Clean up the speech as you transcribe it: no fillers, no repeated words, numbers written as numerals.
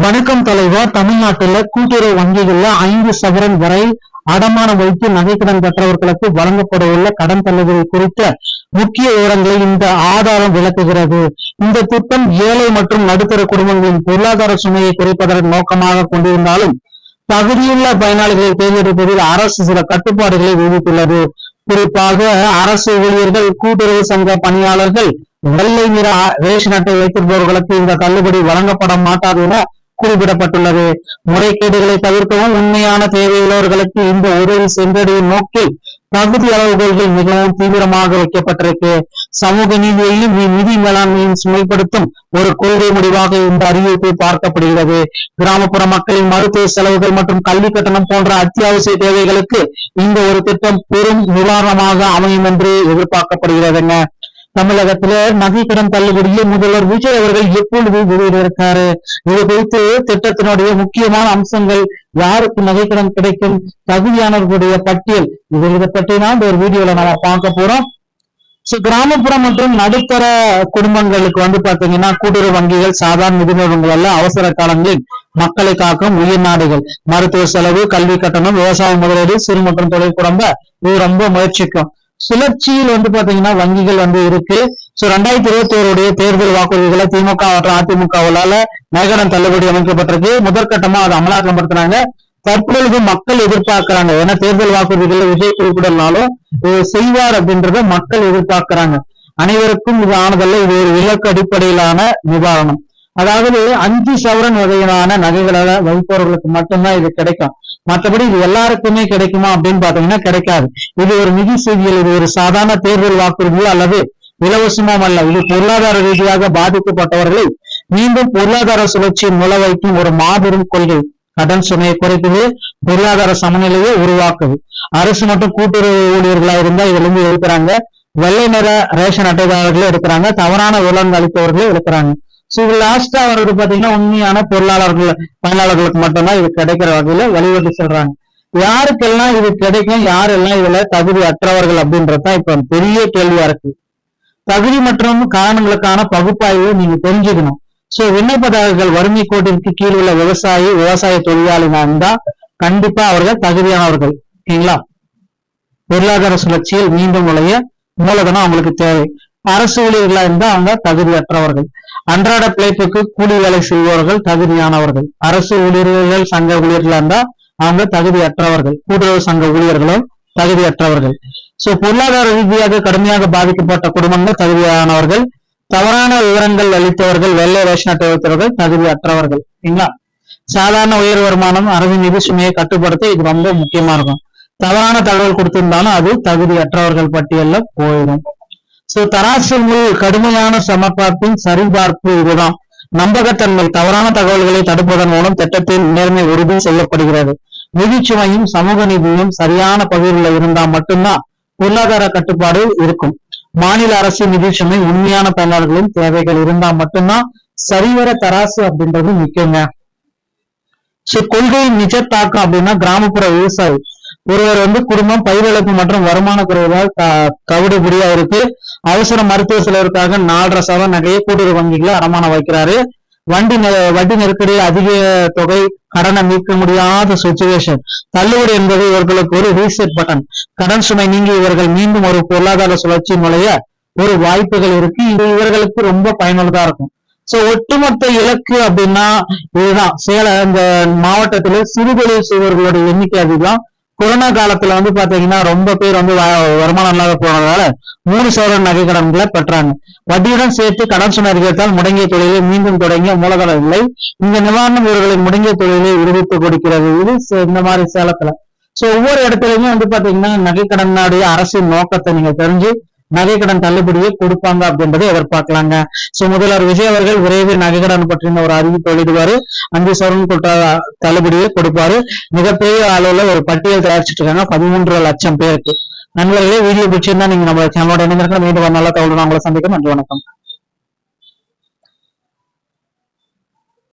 வணக்கம் தலைவர். தமிழ்நாட்டுல கூட்டுறவு வங்கிகள்ல 5 சவரன் வரை அடமானம் வைத்து நகைக்கடன் பெற்றவர்களுக்கு வழங்கப்பட உள்ள கடன் தள்ளுபடி குறித்த முக்கிய விவரங்களை இந்த ஆதாரம் விளக்குகிறது. இந்த திட்டம் ஏழை மற்றும் நடுத்தர குடும்பங்களின் பொருளாதார சுமையை குறைப்பதற்கு நோக்கமாக கொண்டிருந்தாலும் தகுதியுள்ள பயனாளிகளை தேர்ந்தெடுப்பதில் அரசு சில கட்டுப்பாடுகளை விதித்துள்ளது. குறிப்பாக அரசு ஊழியர்கள், கூட்டுறவு சங்க பணியாளர்கள், வெள்ளை நிற ரேஷன் அட்டை வைத்திருப்பவர்களுக்கு இந்த தள்ளுபடி வழங்கப்பட மாட்டாது என குறிப்பிடப்பட்டுள்ளது. முறைகேடுகளை தவிர்க்கவும் உண்மையான தேவையுள்ளவர்களுக்கு இந்த உதவி சென்றடையும் நோக்கில் தகுதி அளவுகோல்கள் மிகவும் தீவிரமாக வைக்கப்பட்டிருக்கு. சமூக நீதியையும் நிதி மேலாண்மையும் சுமைப்படுத்தும் ஒரு கொள்கை முடிவாக இந்த அறிவிப்பு பார்க்கப்படுகிறது. கிராமப்புற மக்களின் மருத்துவ செலவுகள் மற்றும் கல்வி கட்டணம் போன்ற அத்தியாவசிய தேவைகளுக்கு இந்த ஒரு திட்டம் பெரும் நிவாரணமாக அமையும் என்று எதிர்பார்க்கப்படுகிறதுங்க. தமிழகத்துல நகைக்கடன் தள்ளுபடியை முதல்வர் விஜய் அவர்கள் எப்பொழுது வெளியிட்டிருக்காரு? இது குறித்து திட்டத்தினுடைய முக்கியமான அம்சங்கள், யாருக்கு நகைக்கடன் கிடைக்கும், தகுதியானவர்களுடைய பட்டியல், இதை பற்றி தான் இந்த ஒரு வீடியோல நம்ம பார்க்க போறோம். கிராமப்புற மற்றும் நடுத்தர குடும்பங்களுக்கு பாத்தீங்கன்னா கூட்டுறவு வங்கிகள் சாதாரண நிதி நிறுவனங்கள் அல்ல, அவசர காலங்களில் மக்களை காக்கும் உயிர் நாடுகள். மருத்துவ செலவு, கல்வி கட்டணம், விவசாய முதலீடு, சிறு மற்றும் தொழில் குடும்ப இது ரொம்ப முயற்சிக்கும். சுழற்சியில் பாத்தீங்கன்னா வங்கிகள் இருக்கு. 2021 தேர்தல் வாக்குறுதிகளை திமுக மற்றும் அதிமுகவால நகைக்கடன் தள்ளுபடி அமைக்கப்பட்டிருக்கு. முதற்கட்டமா அதை அமலாக்கப்படுத்தினாங்க. தற்பொழுது மக்கள் எதிர்பார்க்கிறாங்க. ஏன்னா தேர்தல் வாக்குறுதிகளை விஜய் குறிப்பிடனாலும் செய்வார் அப்படின்றத மக்கள் எதிர்பார்க்கிறாங்க. அனைவருக்கும் இது ஆனதல்ல, இது ஒரு இலக்கு அடிப்படையிலான நிவாரணம். அதாவது 5 சவரன் வகையிலான நகைகளை வைப்பவர்களுக்கு மட்டும்தான் இது கிடைக்கும். மற்றபடி இது எல்லாருக்குமே கிடைக்குமா அப்படின்னு பாத்தீங்கன்னா கிடைக்காது. இது ஒரு நிதி செய்தியில், இது ஒரு சாதாரண தேர்தல் வாக்குறுதியோ அல்லது இலவசமும் அல்ல. இது பொருளாதார ரீதியாக பாதிக்கப்பட்டவர்களை மீண்டும் பொருளாதார சுழற்சியின் முளை வைக்கும் ஒரு மாபெரும் கொள்கை. கடன் சுமையை குறைக்குது, பொருளாதார சமநிலையை உருவாக்குது. அரசு மற்றும் கூட்டுறவு ஊழியர்களா இருந்தா இதுல இருந்து இருக்கிறாங்க. வெள்ளை நிற ரேஷன் அட்டைதாரர்களும் இருக்கிறாங்க. தவறான விலங்கு அளித்தவர்களும் இருக்கிறாங்க. இது லாஸ்டா பாத்தீங்கன்னா உண்மையான பயனாளர்களுக்கு மட்டும்தான் இது கிடைக்கிற வகையில வழிவகை சொல்றாங்க. யாருக்கெல்லாம் இது கிடைக்கும், யாரெல்லாம் இதுல தகுதி அற்றவர்கள் அப்படின்றதுதான் இப்ப பெரிய கேள்வியா இருக்கு. தகுதி மற்றும் காரணங்களுக்கான பகுப்பாய்வு நீங்க தெரிஞ்சுக்கணும். விண்ணப்பதாரர்கள் வறுமை கோட்டிற்கு கீழ் உள்ள விவசாய தொழிலாளினா இருந்தா கண்டிப்பா அவர்கள் தகுதியானவர்கள். ஓகேங்களா? பொருளாதார சுழற்சியில் மீண்டும் நுழைய மூலதனம் அவங்களுக்கு தேவை. அரசு ஊழியர்களா இருந்தா அவங்க தகுதியற்றவர்கள். அன்றாட பிழைப்புக்கு கூலி வேலை செய்பவர்கள் தகுதியானவர்கள். அரசு ஊழியர்கள் சங்க ஊழியர்களா இருந்தா அவங்க தகுதியற்றவர்கள். கூட்டுறவு சங்க ஊழியர்களும் தகுதியற்றவர்கள். பொருளாதார ரீதியாக கடுமையாக பாதிக்கப்பட்ட குடும்பங்கள் தகுதியானவர்கள். தவறான விவரங்கள் அளித்தவர்கள், வெள்ளை ரேஷன் அட்டை வைத்தவர்கள் தகுதியற்றவர்கள். சரிங்களா? சாதாரண உயர் வருமானம் அரசு நிதி சுமையை கட்டுப்படுத்த இது ரொம்ப முக்கியமா இருக்கும். தவறான தகவல் கொடுத்திருந்தாலும் அது தகுதியற்றவர்கள் பட்டியல்ல போயிடும். தராசில் கடுமையான சமர்ப்பாப்பின் சரிபார்ப்பு இதுதான். நம்பகத்தன்மை, தவறான தகவல்களை தடுப்பதன் மூலம் திட்டத்தின் நேர்மை உறுதி செய்யப்படுகிறது. நிதிச்சுமையும் சமூக நீதியும் சரியான பகுதியில் இருந்தா மட்டும்தான் பொருளாதார கட்டுப்பாடு இருக்கும். மாநில அரசு நிதிச்சுமை உண்மையான பயனாளர்களின் தேவைகள் இருந்தா மட்டும்தான் சரிவர தராசு அப்படின்றது முக்கியங்க. கொள்கையின் நிஜ தாக்கம் அப்படின்னா கிராமப்புற விவசாயி ஒருவர் குடும்பம் பயிரிழப்பு மற்றும் வருமான குறைவால் கவிடுபடியா இருக்கு. அவசர மருத்துவ செலவிற்காக 4.5 சவரன் நகையை கூட்டுறவு வங்கிகளை அடமானம் வைக்கிறாரு. வட்டி நெருக்கடியில் அதிக தொகை கடனை மீட்க முடியாத சுச்சுவேஷன். தள்ளுபடி என்பது இவர்களுக்கு ஒரு ரீசெட் பட்டன். கடன் சுமை நீங்கி இவர்கள் மீண்டும் ஒரு பொருளாதார சுழற்சி நுழைய ஒரு வாய்ப்புகள் இருக்கு. இது இவர்களுக்கு ரொம்ப பயனுள்ளதா இருக்கும். ஒட்டுமொத்த இலக்கு அப்படின்னா இதுதான். இந்த மாவட்டத்துல சிறுதொழில் செய்வர்களுடைய எண்ணிக்கை அதிகம். கொரோனா காலத்துல பாத்தீங்கன்னா ரொம்ப பேர் வருமானம் இல்லாத போனதால 3 சவரன் நகை கடன்களை பெற்றாங்க. வட்டியுடன் சேர்த்து கடன் சுமை அதிகரித்தால் முடங்கிய தொழிலை மீண்டும் தொடங்கிய மூலதனம் இல்லை. இந்த நிவாரணம் இவர்களின் முடங்கிய தொழிலை விடுவித்து கொடுக்கிறது. இது இந்த மாதிரி சேலத்துல ஒவ்வொரு இடத்துலயுமே பாத்தீங்கன்னா நகை கடனுடைய அரசின் நோக்கத்தை நீங்க தெரிஞ்சு நகைக்கடன் தள்ளுபடியை கொடுப்பாங்க அப்படின்றதை எதிர்பார்க்கலாங்க. முதல்வர் விஜய் அவர்கள் விரைவில் நகைக்கடன் பற்றின ஒரு அறிவிப்பு வெளியிடுவாரு. 5 சவரன் தள்ளுபடியை கொடுப்பாரு. மிகப்பெரிய அளவுல ஒரு பட்டியல் தயாரிச்சுட்டு இருக்காங்க, 13 லட்சம் பேருக்கு. நண்பர்களே, வீடியோ பிடிச்சிருந்தா நீங்க நம்ம சேனலோட இணைந்திருக்க மீண்டும் நல்ல தகவல் உங்களை சந்திக்கும். நன்றி, வணக்கம்.